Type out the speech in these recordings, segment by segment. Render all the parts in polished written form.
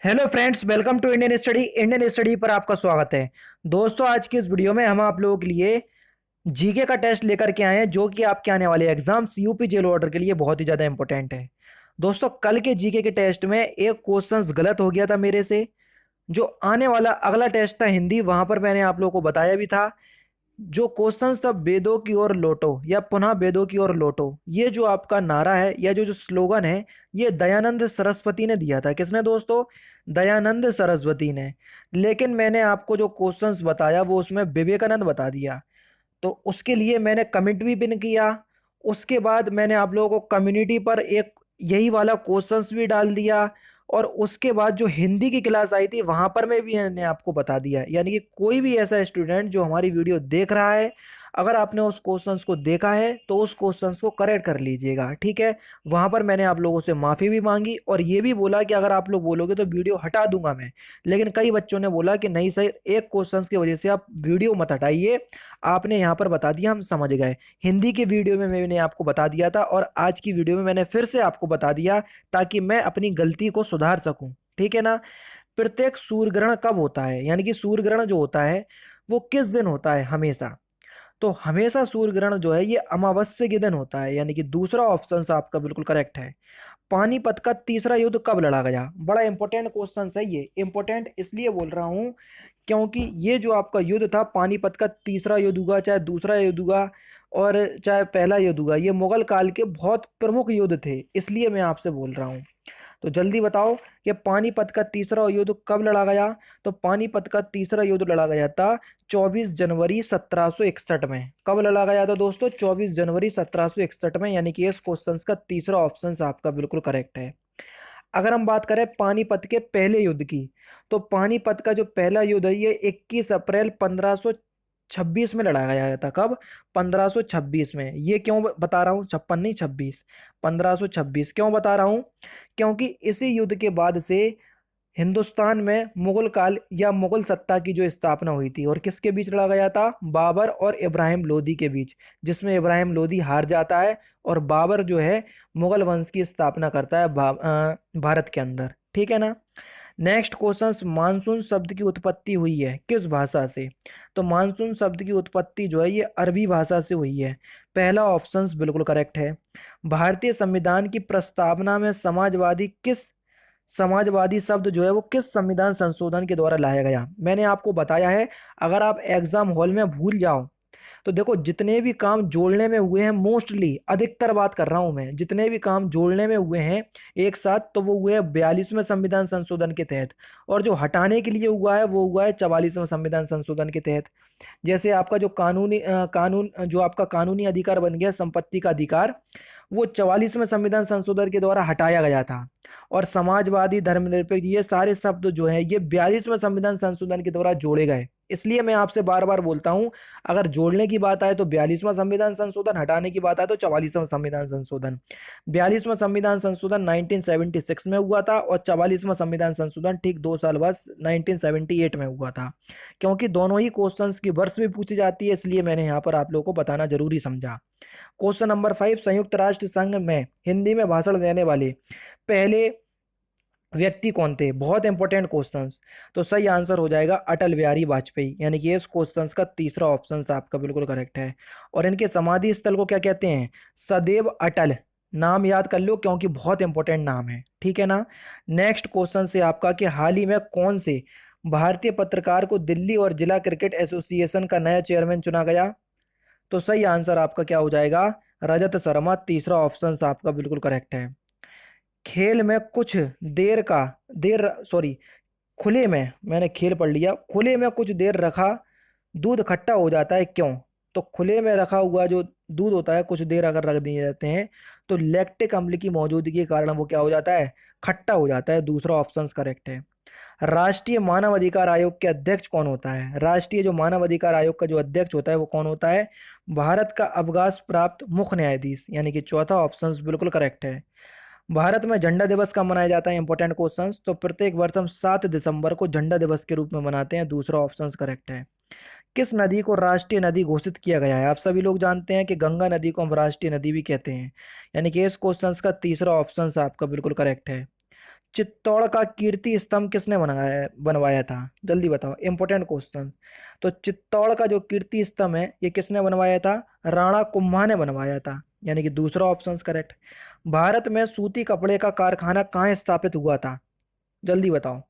Hello friends, welcome to Indian study पर आपका स्वागत है। दोस्तों, आज की इस वीडियो में हम आप लोगों के लिए जीके का टेस्ट लेकर के आए हैं, जो कि आपके आने वाले एग्जाम्स यूपी जेल ऑर्डर के लिए बहुत ही ज़्यादा इंपॉर्टेंट है। दोस्तों, कल के जीके के टेस्ट में एक क्वेश्चंस गलत हो गया था मेरे से। जो आने वाला अगला टेस्ट था हिंदी, वहां पर मैंने आप लोगों को बताया भी था। जो क्वेश्चंस था वेदों की ओर लौटो या पुनः वेदों की ओर लौटो, ये जो आपका नारा है या जो जो स्लोगन है, ये दयानंद सरस्वती ने दिया था। किसने दोस्तों? दयानंद सरस्वती ने। लेकिन मैंने आपको जो क्वेश्चंस बताया वो उसमें विवेकानंद बता दिया। तो उसके लिए मैंने कमेंट भी पिन किया। उसके बाद मैंने आप लोगों को कम्युनिटी पर एक यही वाला क्वेश्चंस भी डाल दिया। और उसके बाद जो हिंदी की क्लास आई थी वहां पर मैं भी मैंने आपको बता दिया। यानी कि कोई भी ऐसा स्टूडेंट जो हमारी वीडियो देख रहा है, अगर आपने उस क्वेश्चंस को देखा है तो उस क्वेश्चंस को करेक्ट कर लीजिएगा, ठीक है। वहां पर मैंने आप लोगों से माफी भी मांगी और ये भी बोला कि अगर आप लोग बोलोगे तो वीडियो हटा दूंगा मैं। लेकिन कई बच्चों ने बोला कि नहीं सर, एक क्वेश्चंस की वजह से आप वीडियो मत हटाइए, आपने यहाँ पर बता दिया, हम समझ गए। हिंदी की वीडियो में मैंने आपको बता दिया था और आज की वीडियो में मैंने फिर से आपको बता दिया, ताकि मैं अपनी गलती को सुधार सकूं, ठीक है ना। प्रत्येक सूर्य ग्रहण कब होता है, यानी कि सूर्य ग्रहण जो होता है वो किस दिन होता है हमेशा? तो हमेशा सूर्य ग्रहण जो है ये अमावस्या के दिन होता है, यानी कि दूसरा ऑप्शन आपका बिल्कुल करेक्ट है। पानीपत का तीसरा युद्ध कब लड़ा गया? बड़ा इंपॉर्टेंट क्वेश्चन है ये। इंपॉर्टेंट इसलिए बोल रहा हूँ क्योंकि ये जो आपका युद्ध था पानीपत का तीसरा युद्ध हुआ, चाहे दूसरा युद्ध हुआ और चाहे पहला युद्ध हुआ, ये मुगल काल के बहुत प्रमुख युद्ध थे, इसलिए मैं आपसे बोल रहा हूँ। तो जल्दी बताओ कि पानीपत का तीसरा युद्ध कब लड़ा गया? तो पानीपत का तीसरा युद्ध लड़ा गया था 24 जनवरी 1761 में। कब लड़ा गया था दोस्तों? 24 जनवरी 1761 में, यानी कि इस क्वेश्चन का तीसरा ऑप्शन आपका बिल्कुल करेक्ट है। अगर हम बात करें पानीपत के पहले युद्ध की, तो पानीपत का जो पहला युद्ध है ये 21 अप्रैल 1526 में लड़ा गया था। कब? 1526 में। ये क्यों बता रहा हूँ? 56 नहीं, 26। 1526 क्यों बता रहा हूँ? क्योंकि इसी युद्ध के बाद से हिंदुस्तान में मुगल काल या मुगल सत्ता की जो स्थापना हुई थी, और किसके बीच लड़ा गया था? बाबर और इब्राहिम लोदी के बीच, जिसमें इब्राहिम लोदी हार जाता है और बाबर जो है मुगल वंश की स्थापना करता है भारत के अंदर, ठीक है ना। नेक्स्ट क्वेश्चन, मानसून शब्द की उत्पत्ति हुई है किस भाषा से? तो मानसून शब्द की उत्पत्ति जो है ये अरबी भाषा से हुई है। पहला ऑप्शन बिल्कुल करेक्ट है। भारतीय संविधान की प्रस्तावना में समाजवादी शब्द जो है वो किस संविधान संशोधन के द्वारा लाया गया? मैंने आपको बताया है, अगर आप एग्जाम हॉल में भूल जाओ तो देखो, जितने भी काम जोड़ने में हुए हैं, मोस्टली अधिकतर बात कर रहा हूं मैं, जितने भी काम जोड़ने में हुए हैं एक साथ, तो वो हुए 42वें संविधान संशोधन के तहत। और जो हटाने के लिए हुआ है वो हुआ है 44वें संविधान संशोधन के तहत। जैसे आपका जो कानून जो आपका कानूनी अधिकार बन गया संपत्ति का अधिकार, वो 44वें संविधान संशोधन के द्वारा हटाया गया था। और समाजवादी, धर्मनिरपेक्ष, ये सारे शब्द जो है ये 42वें संविधान संशोधन के द्वारा जोड़े गए। इसलिए मैं आपसे बार बार बोलता हूं, अगर जोड़ने की बात आए तो 42वां संविधान संशोधन, हटाने की बात आए तो 44वां संविधान संशोधन। 42वां संविधान संशोधन 1976 में हुआ था और 44वां संविधान संशोधन ठीक 2 साल बाद 1978 में हुआ था। क्योंकि दोनों ही क्वेश्चंस की वर्ष भी पूछी जाती है, इसलिए मैंने यहाँ पर आप लोगों को बताना जरूरी समझा। क्वेश्चन नंबर 5, संयुक्त राष्ट्र संघ में हिंदी में भाषण देने वाले पहले व्यक्ति कौन थे? बहुत इंपॉर्टेंट क्वेश्चंस। तो सही आंसर हो जाएगा अटल बिहारी वाजपेयी, यानी कि इस क्वेश्चंस का तीसरा ऑप्शन आपका बिल्कुल करेक्ट है। और इनके समाधि स्थल को क्या कहते हैं? सदैव अटल। नाम याद कर लो क्योंकि बहुत इंपॉर्टेंट नाम है, ठीक है ना। नेक्स्ट क्वेश्चन से आपका कि हाल ही में कौन से भारतीय पत्रकार को दिल्ली और जिला क्रिकेट एसोसिएशन का नया चेयरमैन चुना गया? तो सही आंसर आपका क्या हो जाएगा? रजत शर्मा, तीसरा ऑप्शन आपका बिल्कुल करेक्ट है। खेल में कुछ देर का देर सॉरी खुले में, मैंने खेल पढ़ लिया, खुले में कुछ देर रखा दूध खट्टा हो जाता है, क्यों? तो खुले में रखा हुआ जो दूध होता है कुछ देर अगर रख दिए जाते हैं तो लैक्टिक अम्ल की मौजूदगी के कारण वो क्या हो जाता है? खट्टा हो जाता है। दूसरा ऑप्शन करेक्ट है। राष्ट्रीय मानव अधिकार आयोग के अध्यक्ष कौन होता है? राष्ट्रीय जो मानव अधिकार आयोग का जो अध्यक्ष होता है वो कौन होता है? भारत का अवकाश प्राप्त मुख्य न्यायाधीश, यानी कि चौथा ऑप्शन बिल्कुल करेक्ट है। भारत में झंडा दिवस कब मनाया जाता है? Important questions. तो प्रत्येक वर्ष हम 7 दिसंबर को झंडा दिवस के रूप में मनाते हैं। दूसरा ऑप्शन करेक्ट है। किस नदी को राष्ट्रीय नदी घोषित किया गया है? आप सभी लोग जानते हैं कि गंगा नदी को हम राष्ट्रीय नदी भी कहते हैं, यानी कि इस क्वेश्चन का तीसरा ऑप्शन आपका बिल्कुल करेक्ट है। चित्तौड़ का कीर्ति स्तंभ किसने बनवाया था? जल्दी बताओ, इंपॉर्टेंट क्वेश्चन। तो चित्तौड़ का जो कीर्ति स्तंभ है ये किसने बनवाया था? राणा कुंभा ने बनवाया था, यानी कि दूसरा ऑप्शन करेक्ट। भारत में सूती कपड़े का कारखाना कहाँ स्थापित हुआ था? जल्दी बताओ।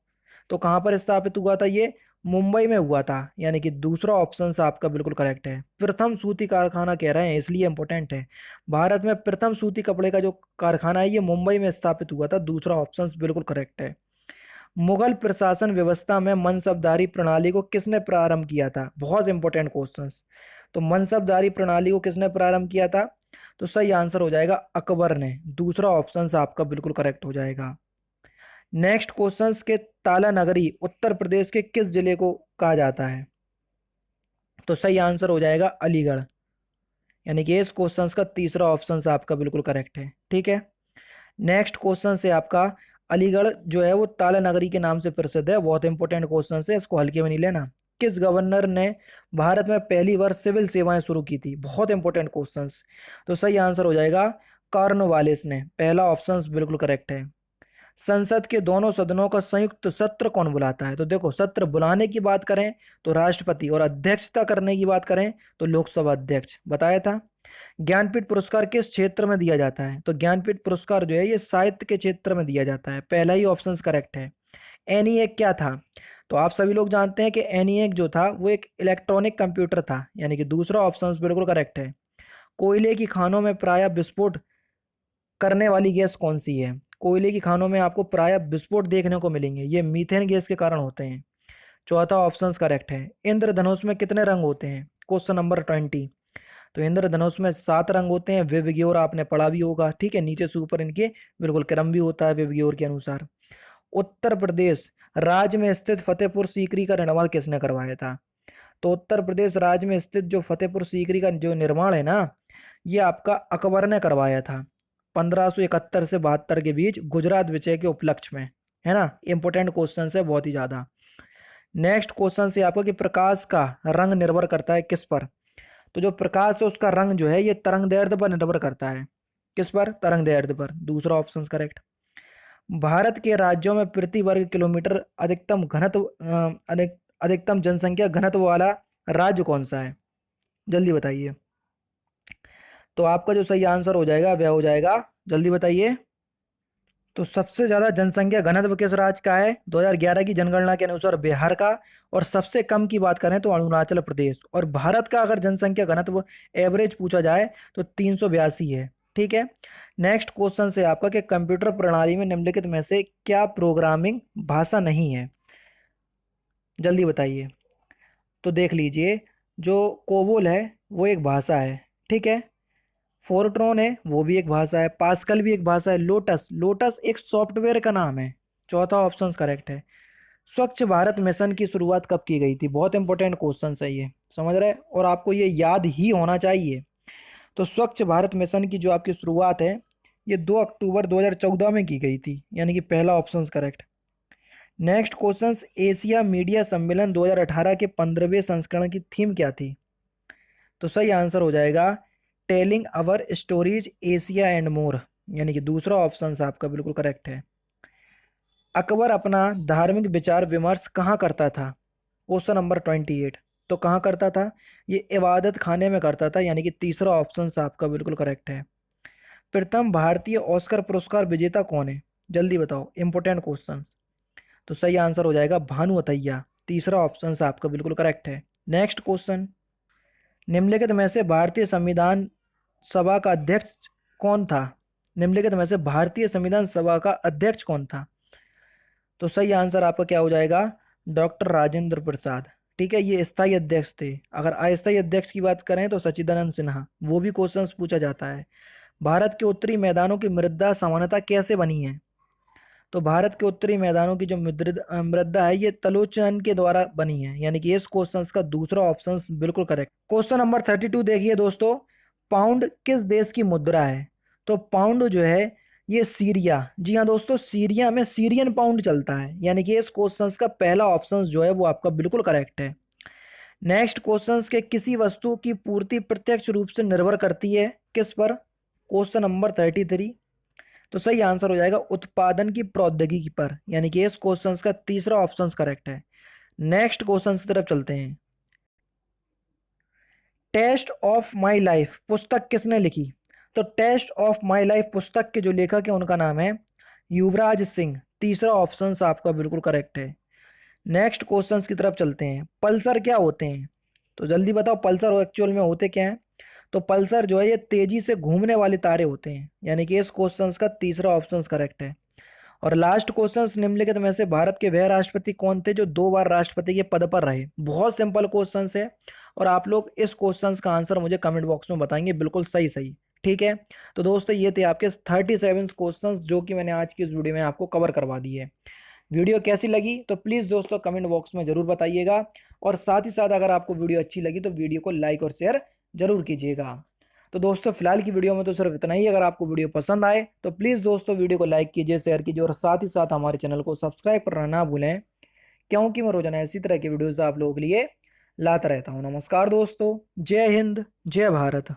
तो कहाँ पर स्थापित हुआ था ये? मुंबई में हुआ था, यानी कि दूसरा ऑप्शन आपका बिल्कुल करेक्ट है। प्रथम सूती कारखाना कह रहे हैं इसलिए इंपॉर्टेंट है। भारत में प्रथम सूती कपड़े का जो कारखाना है ये मुंबई में स्थापित हुआ था, दूसरा ऑप्शन बिल्कुल करेक्ट है। मुगल प्रशासन व्यवस्था में मनसबदारी प्रणाली को किसने प्रारंभ किया था? बहुत इंपॉर्टेंट क्वेश्चन। तो मनसबदारी प्रणाली को किसने प्रारंभ किया था? तो सही आंसर हो जाएगा अकबर ने, दूसरा ऑप्शन आपका बिल्कुल करेक्ट हो जाएगा। नेक्स्ट क्वेश्चंस के ताला नगरी उत्तर प्रदेश के किस जिले को कहा जाता है? तो सही आंसर हो जाएगा अलीगढ़, यानी कि इस क्वेश्चंस का तीसरा ऑप्शन आपका बिल्कुल करेक्ट है। ठीक है, नेक्स्ट क्वेश्चन से आपका अलीगढ़ जो है वो ताला नगरी के नाम से प्रसिद्ध है, बहुत इंपॉर्टेंट क्वेश्चन है, इसको हल्के में नहीं लेना। किस गवर्नर ने भारत में पहली बार सिविल सेवाएं शुरू की थी? बहुत इंपॉर्टेंट क्वेश्चन। तो सही आंसर हो जाएगा कॉर्नवालिस ने, पहला ऑप्शन बिल्कुल करेक्ट है। संसद के दोनों सदनों का संयुक्त सत्र कौन बुलाता है? तो देखो, सत्र बुलाने की बात करें तो राष्ट्रपति, और अध्यक्षता करने की बात करें तो लोकसभा अध्यक्ष, बताया था। ज्ञानपीठ पुरस्कार किस क्षेत्र में दिया जाता है? तो ज्ञानपीठ पुरस्कार जो है ये साहित्य के क्षेत्र में दिया जाता है, पहला ही ऑप्शन करेक्ट है। एनीएक क्या था? तो आप सभी लोग जानते हैं कि एनीएक जो था वो एक इलेक्ट्रॉनिक कंप्यूटर था, यानी कि दूसरा ऑप्शन बिल्कुल करेक्ट है। कोयले की खानों में प्रायः विस्फोट करने वाली गैस कौन सी है? कोयले की खानों में आपको प्रायः विस्फोट देखने को मिलेंगे, ये मीथेन गैस के कारण होते हैं, चौथा ऑप्शन करेक्ट है। इंद्रधनुष में कितने रंग होते हैं? Question number 20। तो इंद्रधनुष में 7 रंग होते हैं, विवग्योर आपने पढ़ा भी होगा, ठीक है, नीचे से ऊपर इनके बिल्कुल क्रम भी होता है विवग्योर के अनुसार। उत्तर प्रदेश राज्य में स्थित फतेहपुर सीकरी का निर्माण किसने करवाया था? तो उत्तर प्रदेश राज्य में स्थित जो फतेहपुर सीकरी का जो निर्माण है ना, ये आपका अकबर ने करवाया था 1571 से 72 के बीच गुजरात विजय के उपलक्ष्य में, है ना। इंपॉर्टेंट क्वेश्चन है बहुत ही ज्यादा। नेक्स्ट क्वेश्चन से आपको कि प्रकाश का रंग निर्भर करता है किस पर? तो जो प्रकाश है उसका रंग जो है ये तरंगदैर्ध्य पर निर्भर करता है, किस पर? तरंगदैर्ध्य पर, दूसरा ऑप्शन करेक्ट। भारत के राज्यों में प्रति वर्ग किलोमीटर अधिकतम घनत्व अधिकतम जनसंख्या घनत्व वाला राज्य कौन सा है? जल्दी बताइए। तो आपका जो सही आंसर हो जाएगा वह हो जाएगा, जल्दी बताइए। तो सबसे ज्यादा जनसंख्या घनत्व किस राज्य का है? 2011 की जनगणना के अनुसार बिहार का, और सबसे कम की बात करें तो अरुणाचल प्रदेश। और भारत का अगर जनसंख्या घनत्व एवरेज पूछा जाए तो 382 है। ठीक है, नेक्स्ट क्वेश्चन से आपका कि कंप्यूटर प्रणाली में निम्नलिखित में से क्या प्रोग्रामिंग भाषा नहीं है? जल्दी बताइए। तो देख लीजिए, जो कोबोल है वो एक भाषा है, ठीक है, फोर्ट्रॉन है वो भी एक भाषा है, पास्कल भी एक भाषा है, लोटस लोटस एक सॉफ्टवेयर का नाम है, चौथा ऑप्शन करेक्ट है। स्वच्छ भारत मिशन की शुरुआत कब की गई थी? बहुत इंपॉर्टेंट क्वेश्चन है ये, समझ रहे हैं, और आपको ये याद ही होना चाहिए। तो स्वच्छ भारत मिशन की जो आपकी शुरुआत है ये 2 अक्टूबर 2014 में की गई थी, यानी कि पहला option correct. Next question, Asia media सम्मेलन 2018 के 15वें संस्करण की थीम क्या थी? तो सही आंसर हो जाएगा telling our stories Asia and more, यानी कि दूसरा ऑप्शन आपका बिल्कुल करेक्ट है। अकबर अपना धार्मिक विचार विमर्श कहाँ करता था? Question number 28। तो कहाँ करता था? ये इबादत खाने में करता था, यानी कि तीसरा ऑप्शन आपका बिल्कुल करेक्ट है। प्रथम भारतीय ऑस्कर पुरस्कार विजेता कौन है? जल्दी बताओ, इंपॉर्टेंट क्वेश्चन। तो सही आंसर हो जाएगा भानु अथैया, तीसरा ऑप्शन आपका बिल्कुल करेक्ट है। नेक्स्ट क्वेश्चन, निम्नलिखित में से भारतीय संविधान सभा का अध्यक्ष कौन था? निम्नलिखित में से भारतीय संविधान सभा का अध्यक्ष कौन था? तो सही आंसर आपका क्या हो जाएगा? डॉक्टर राजेंद्र प्रसाद, ठीक है, ये स्थायी अध्यक्ष थे। अगर अस्थायी अध्यक्ष की बात करें तो सच्चिदानंद सिन्हा, वो भी क्वेश्चन पूछा जाता है। भारत के उत्तरी मैदानों की मृदा सामान्यता कैसे बनी है? तो भारत के उत्तरी मैदानों की जो मृदा है ये तलोचन के द्वारा बनी है, यानी कि इस क्वेश्चन का दूसरा ऑप्शन बिल्कुल करेक्ट। क्वेश्चन नंबर 32 देखिए दोस्तों, पाउंड किस देश की मुद्रा है? तो पाउंड जो है ये सीरिया, जी हाँ दोस्तों, सीरिया में सीरियन पाउंड चलता है, यानी कि इस क्वेश्चन का पहला ऑप्शन जो है वो आपका बिल्कुल करेक्ट है। नेक्स्ट क्वेश्चन के किसी वस्तु की पूर्ति प्रत्यक्ष रूप से निर्भर करती है किस पर? Question number 33। तो सही आंसर हो जाएगा उत्पादन की प्रौद्योगिकी पर, यानी कि इस क्वेश्चन का तीसरा ऑप्शन करेक्ट है। नेक्स्ट क्वेश्चन की तरफ चलते हैं। टेस्ट ऑफ माई लाइफ पुस्तक किसने लिखी? तो टेस्ट ऑफ माई लाइफ पुस्तक के जो लेखक है उनका नाम है युवराज सिंह। तीसरा ऑप्शन आपका बिल्कुल करेक्ट है। नेक्स्ट क्वेश्चंस की तरफ चलते हैं। पल्सर क्या होते हैं? तो जल्दी बताओ पल्सर एक्चुअल में होते क्या हैं? तो पल्सर जो है ये तेजी से घूमने वाले तारे होते हैं, यानी कि इस क्वेश्चंस का तीसरा ऑप्शन करेक्ट है। और लास्ट क्वेश्चंस निम्नलिखित में से भारत के वह राष्ट्रपति कौन थे जो 2 बार राष्ट्रपति के पद पर रहे? बहुत सिंपल क्वेश्चंस है और आप लोग इस क्वेश्चंस का आंसर मुझे कमेंट बॉक्स में बताएंगे बिल्कुल सही सही। ठीक है, तो दोस्तों ये थे आपके 37 क्वेश्चंस जो कि मैंने आज की इस वीडियो में आपको कवर करवा दिए। वीडियो कैसी लगी तो प्लीज़ दोस्तों कमेंट बॉक्स में ज़रूर बताइएगा, और साथ ही साथ अगर आपको वीडियो अच्छी लगी तो वीडियो को लाइक और शेयर जरूर कीजिएगा। तो दोस्तों फिलहाल की वीडियो में तो सिर्फ इतना ही। अगर आपको वीडियो पसंद आए तो प्लीज़ दोस्तों वीडियो को लाइक कीजिए, शेयर कीजिए और साथ ही साथ हमारे चैनल को सब्सक्राइब करना ना भूलें, क्योंकि मैं रोजाना इसी तरह की वीडियोज़ आप लोगों के लिए लाता रहता हूँ। नमस्कार दोस्तों, जय हिंद, जय भारत।